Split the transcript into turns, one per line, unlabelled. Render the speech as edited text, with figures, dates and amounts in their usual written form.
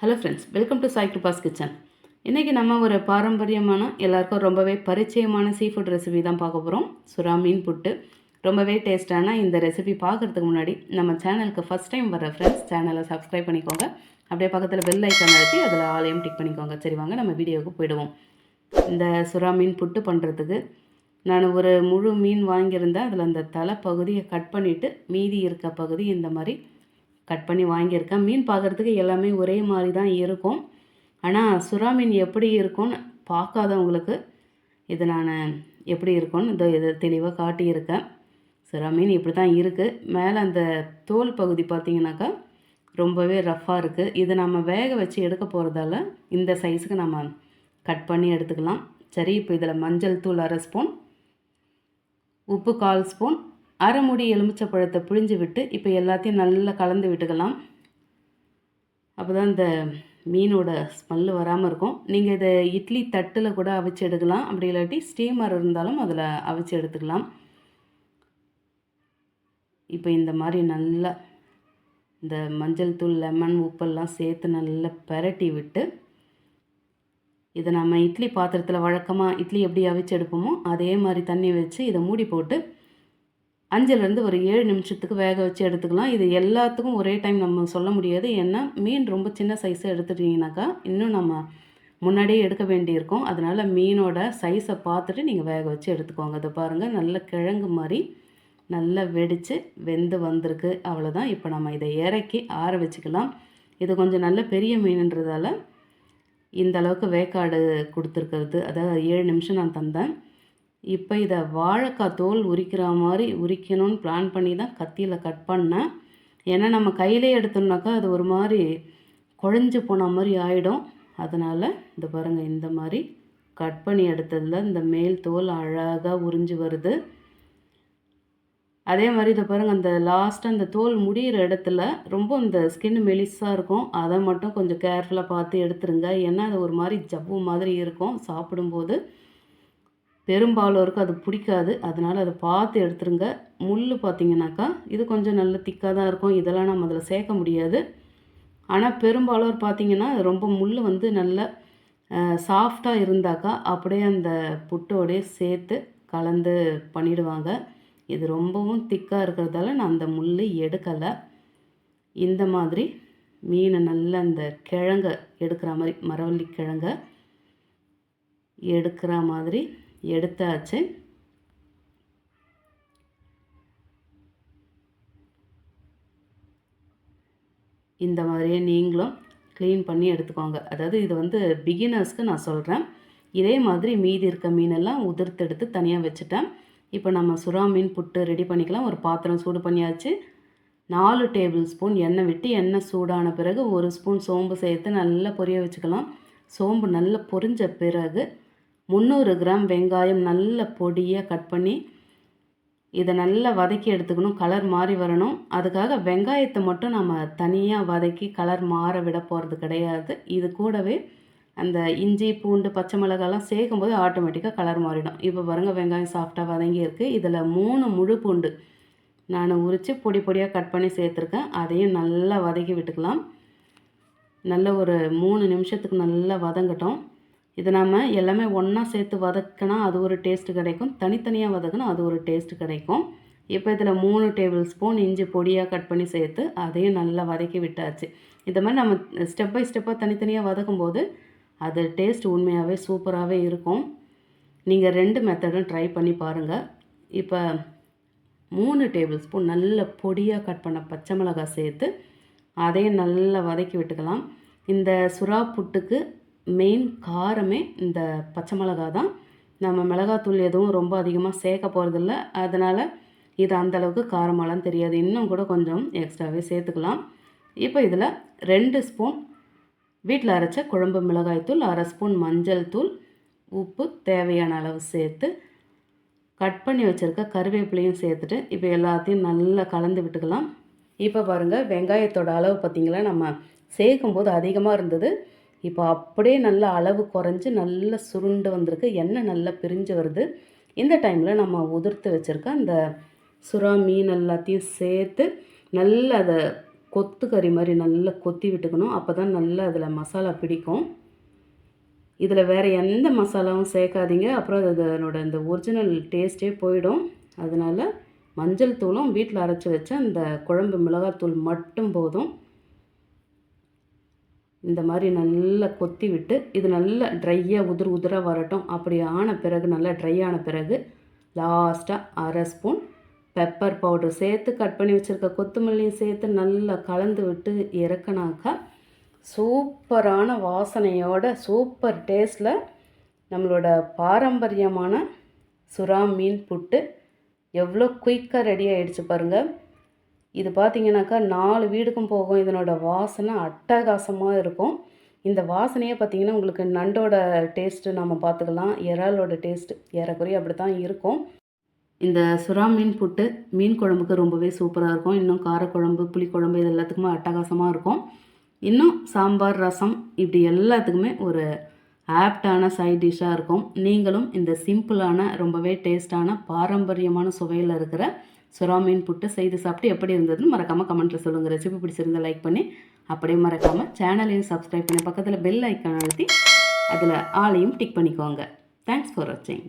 Hello friends, welcome to Sai Kiruba's kitchen. இன்றைக்கி நம்ம ஒரு பாரம்பரியமான எல்லாருக்கும் ரொம்பவே பரிச்சயமான சீ ஃபுட் ரெசிபி தான் பார்க்க போகிறோம். சுறா மீன் புட்டு. ரொம்பவே டேஸ்ட்டான இந்த ரெசிபி பார்க்குறதுக்கு முன்னாடி நம்ம சேனலுக்கு ஃபஸ்ட் டைம் வர ஃப்ரெண்ட்ஸ் சேனலை சப்ஸ்கிரைப் பண்ணிக்கோங்க. அப்படியே பக்கத்தில் பெல் ஐக்கான் அழுத்தி அதில் ஆலையும் டிக் பண்ணிக்கோங்க. சரி வாங்க நம்ம வீடியோவுக்கு போயிடுவோம். இந்த சுறா மீன் புட்டு பண்ணுறதுக்கு நான் ஒரு முழு மீன் வாங்கியிருந்தேன். அதில் அந்த தலை பகுதியை கட் பண்ணிவிட்டு மீதி இருக்க பகுதி இந்த மாதிரி கட் பண்ணி வாங்கியிருக்கேன். மீன் பார்க்குறதுக்கு எல்லாமே ஒரே மாதிரி தான் இருக்கும். ஆனால் சுறா மீன் எப்படி இருக்கும்னு பார்க்காதவங்களுக்கு இது நான் எப்படி இருக்கும்னு இதை தெளிவாக காட்டியிருக்கேன். சுறா மீன் இப்படி தான் இருக்குது. மேலே அந்த தோல் பகுதி பார்த்திங்கனாக்கா ரொம்பவே ரஃப்பாக இருக்குது. இதை நம்ம வேக வச்சு எடுக்க போகிறதால இந்த சைஸுக்கு நம்ம கட் பண்ணி எடுத்துக்கலாம். சரி, இப்போ இதில் மஞ்சள் தூள் 1/2 ஸ்பூன், உப்பு 1/4 ஸ்பூன், அரை மூடி எலுமிச்சப்பழத்தை பிழிஞ்சு விட்டு இப்போ எல்லாத்தையும் நல்லா கலந்து விட்டுக்கலாம். அப்போ தான் இந்த மீனோட ஸ்மெல்லு வராமல் இருக்கும். நீங்கள் இதை இட்லி தட்டில் கூட அவிச்சு எடுக்கலாம். அப்படி இல்லாட்டி ஸ்டீமர் இருந்தாலும் அதில் அவிச்சு எடுத்துக்கலாம். இப்போ இந்த மாதிரி நல்லா இந்த மஞ்சள் தூள், லெமன், உப்பெல்லாம் சேர்த்து நல்லா பெரட்டி விட்டு இதை நம்ம இட்லி பாத்திரத்தில் வழக்கமாக இட்லி எப்படி அவிச்சு எடுப்போமோ அதே மாதிரி தண்ணி வச்சு இதை மூடி போட்டு 5லேருந்து ஒரு 7 நிமிஷத்துக்கு வேக வச்சு எடுத்துக்கலாம். இது எல்லாத்துக்கும் ஒரே டைம் நம்ம சொல்ல முடியாது. ஏன்னா மீன் ரொம்ப சின்ன சைஸை எடுத்துட்டிங்கனாக்கா இன்னும் நம்ம முன்னாடியே எடுக்க வேண்டியிருக்கும். அதனால் மீனோட சைஸை பார்த்துட்டு நீங்கள் வேக வச்சு எடுத்துக்கோங்க. அதை பாருங்கள், நல்ல கிழங்கு மாதிரி நல்லா வெடித்து வெந்து வந்திருக்கு. அவ்வளோதான். இப்போ நம்ம இதை இறக்கி ஆற வச்சுக்கலாம். இது கொஞ்சம் நல்ல பெரிய மீனுன்றதால இந்த அளவுக்கு வேக்காடு கொடுத்துருக்கிறது. அதாவது 7 நிமிஷம் நான் தந்தேன். இப்போ இதை வாழைக்காய் தோல் உரிக்கிற மாதிரி உரிக்கணும்னு பிளான் பண்ணி தான் கத்தியில் கட் பண்ணேன். ஏன்னா நம்ம கையிலே எடுத்தோம்னாக்கா அது ஒரு மாதிரி குழஞ்சி போன மாதிரி ஆகிடும். அதனால் இந்த பாருங்கள், இந்த மாதிரி கட் பண்ணி எடுத்ததில் இந்த மேல் தோல் அழகாக உறிஞ்சி வருது. அதே மாதிரி இதை பாருங்கள், அந்த லாஸ்ட்டாக அந்த தோல் முடிகிற இடத்துல ரொம்ப இந்த ஸ்கின் மெலிஸாக இருக்கும். அதை மட்டும் கொஞ்சம் கேர்ஃபுல்லாக பார்த்து எடுத்துருங்க. ஏன்னா அது ஒரு மாதிரி ஜவ்வு மாதிரி இருக்கும். சாப்பிடும்போது பெரும்பாலோருக்கு அது பிடிக்காது. அதனால் அதை பார்த்து எடுத்துருங்க. முள் பார்த்திங்கனாக்கா இது கொஞ்சம் நல்ல திக்காக தான் இருக்கும். இதெல்லாம் நம்ம அதில் சேர்க்க முடியாது. ஆனால் பெரும்பாலோர் பார்த்திங்கன்னா ரொம்ப முள் வந்து நல்ல சாஃப்டாக இருந்தாக்கா அப்படியே அந்த புட்டோடைய சேர்த்து கலந்து பண்ணிடுவாங்க. இது ரொம்பவும் திக்காக இருக்கிறதால நான் அந்த முள் எடுக்கலை. இந்த மாதிரி மீனை நல்லா இந்த கிழங்க எடுக்கிற மாதிரி, மரவள்ளி கிழங்க எடுக்கிற மாதிரி எடுத்தாச்சு. இந்த மாதிரியே நீங்களும் க்ளீன் பண்ணி எடுத்துக்கோங்க. அதாவது இது வந்து பிகினர்ஸ்க்கு நான் சொல்கிறேன். இதே மாதிரி மீதி இருக்க மீனெல்லாம் உதிர்த்து எடுத்து தனியாக வச்சுட்டேன். இப்போ நம்ம சுறா மீன் புட்டு ரெடி பண்ணிக்கலாம். ஒரு பாத்திரம் சூடு பண்ணியாச்சு. 4 டேபிள் ஸ்பூன் எண்ணெய் விட்டு எண்ணெய் சூடான பிறகு 1 ஸ்பூன் சோம்பு சேர்த்து நல்லா பொரிய வச்சுக்கலாம். சோம்பு நல்லா பொரிஞ்ச பிறகு 300 கிராம் வெங்காயம் நல்ல பொடியாக கட் பண்ணி இதை நல்லா வதக்கி எடுத்துக்கணும். கலர் மாறி வரணும். அதுக்காக வெங்காயத்தை மட்டும் நம்ம தனியாக வதக்கி கலர் மாற விட போகிறது கிடையாது. இது கூடவே அந்த இஞ்சி, பூண்டு, பச்சை மிளகாலாம் சேர்க்கும்போது ஆட்டோமேட்டிக்காக கலர் மாறிடும். இப்போ பாருங்கள், வெங்காயம் சாஃப்டாக வதங்கி இருக்குது. இதில் 3 முழு பூண்டு நான் உரித்து பொடி பொடியாக கட் பண்ணி சேர்த்துருக்கேன். அதையும் நல்லா வதக்கி விட்டுக்கலாம். நல்ல ஒரு 3 நிமிஷத்துக்கு நல்லா வதங்கட்டும். இது நம்ம எல்லாமே ஒன்றா சேர்த்து வதக்கினா அது ஒரு டேஸ்ட்டு கிடைக்கும். தனித்தனியாக வதக்கினா அது ஒரு டேஸ்ட்டு கிடைக்கும். இப்போ இதில் 3 டேபிள் ஸ்பூன் இஞ்சி பொடியாக கட் பண்ணி சேர்த்து அதையும் நல்லா வதக்கி விட்டாச்சு. இந்த மாதிரி நம்ம ஸ்டெப் பை ஸ்டெப்பாக தனித்தனியாக வதக்கும்போது அது டேஸ்ட் உண்மையாகவே சூப்பராகவே இருக்கும். நீங்கள் 2 மெத்தடும் ட்ரை பண்ணி பாருங்கள். இப்போ 3 டேபிள் ஸ்பூன் நல்ல பொடியாக கட் பண்ண பச்சை மிளகாய் சேர்த்து அதையும் நல்லா வதக்கி விட்டுக்கலாம். இந்த சுறா புட்டுக்கு மெயின் காரமே இந்த பச்சை மிளகா தான். நம்ம மிளகாத்தூள் எதுவும் ரொம்ப அதிகமாக சேர்க்க போகிறதில்ல. அதனால் இது அந்தளவுக்கு காரமெல்லாம் தெரியாது. இன்னும் கூட கொஞ்சம் எக்ஸ்ட்ராவே சேர்த்துக்கலாம். இப்போ இதில் 2 ஸ்பூன் வீட்டில் அரைச்ச குழம்பு மிளகாய்த்தூள், 1/2 ஸ்பூன் மஞ்சள் தூள், உப்பு தேவையான அளவு சேர்த்து கட் பண்ணி வச்சுருக்க கருவேப்பிலையும் சேர்த்துட்டு இப்போ எல்லாத்தையும் நல்லா கலந்து விட்டுக்கலாம். இப்போ பாருங்கள், வெங்காயத்தோட அளவு பார்த்திங்களா, நம்ம சேர்க்கும்போது அதிகமாக இருந்தது. இப்போ அப்படியே நல்லா அளவு குறைஞ்சி நல்லா சுருண்டு வந்திருக்கு. எண்ணெய் நல்லா பிரிஞ்சு வருது. இந்த டைமில் நம்ம உதிர்த்து வச்சுருக்க அந்த சுறா மீன் எல்லாத்தையும் சேர்த்து நல்லா அதை கொத்து கறி மாதிரி நல்லா கொத்தி விட்டுக்கணும். அப்போ தான் நல்லா அதில் மசாலா பிடிக்கும். இதில் வேறு எந்த மசாலாவும் சேர்க்காதீங்க. அப்புறம் அதனோட அந்த ஒரிஜினல் டேஸ்ட்டே போயிடும். அதனால் மஞ்சள் தூளும் வீட்டில் அரைச்சி வச்ச அந்த குழம்பு மிளகாத்தூள் மட்டும் போதும். இந்த மாதிரி நல்லா கொத்தி விட்டு இது நல்லா ட்ரையாக உதிராக வரட்டும். அப்படி ஆன பிறகு நல்லா ட்ரை ஆன பிறகு லாஸ்ட்டாக அரை ஸ்பூன் பெப்பர் பவுடர் சேர்த்து கட் பண்ணி வச்சுருக்க கொத்தமல்லியும் சேர்த்து நல்லா கலந்து விட்டு இறக்குனாக்கா சூப்பரான வாசனையோட சூப்பர் டேஸ்ட்டில் நம்மளோட பாரம்பரியமான சுறா மீன் புட்டு எவ்வளோ குயிக்காக ரெடி ஆகிடுச்சு பாருங்கள். இது பார்த்திங்கனாக்கா 4 வீடுக்கும் போகும். இதனோட வாசனை அட்டகாசமாக இருக்கும். இந்த வாசனையே பார்த்திங்கன்னா உங்களுக்கு நண்டோட டேஸ்ட்டு நம்ம பார்த்துக்கலாம், இறாலோட டேஸ்ட்டு ஏறக்குறைய அப்படி தான் இருக்கும். இந்த சுறா மீன் புட்டு மீன் குழம்புக்கு ரொம்பவே சூப்பராக இருக்கும். இன்னும் காரக்குழம்பு, புளிக்குழம்பு இது எல்லாத்துக்குமே அட்டகாசமாக இருக்கும். இன்னும் சாம்பார், ரசம் இப்படி எல்லாத்துக்குமே ஒரு ஆப்டான சைட் டிஷ்ஷாக இருக்கும். நீங்களும் இந்த சிம்பிளான ரொம்பவே டேஸ்டான பாரம்பரியமான சுவையில் இருக்கிற சுறா மீன் புட்டு செய்து சாப்பிட்டு எப்படி இருந்ததுன்னு மறக்காமல் கமெண்ட்டில் சொல்லுங்கள். ரெசிபி பிடிச்சிருந்தால் லைக் பண்ணி அப்படியே மறக்காமல் சேனலையும் சப்ஸ்கிரைப் பண்ணி பக்கத்தில் பெல் ஐக்கான் அழுத்தி அதில் ஆளையும் டிக் பண்ணிக்கோங்க. தேங்க்ஸ் ஃபார் வாட்சிங்.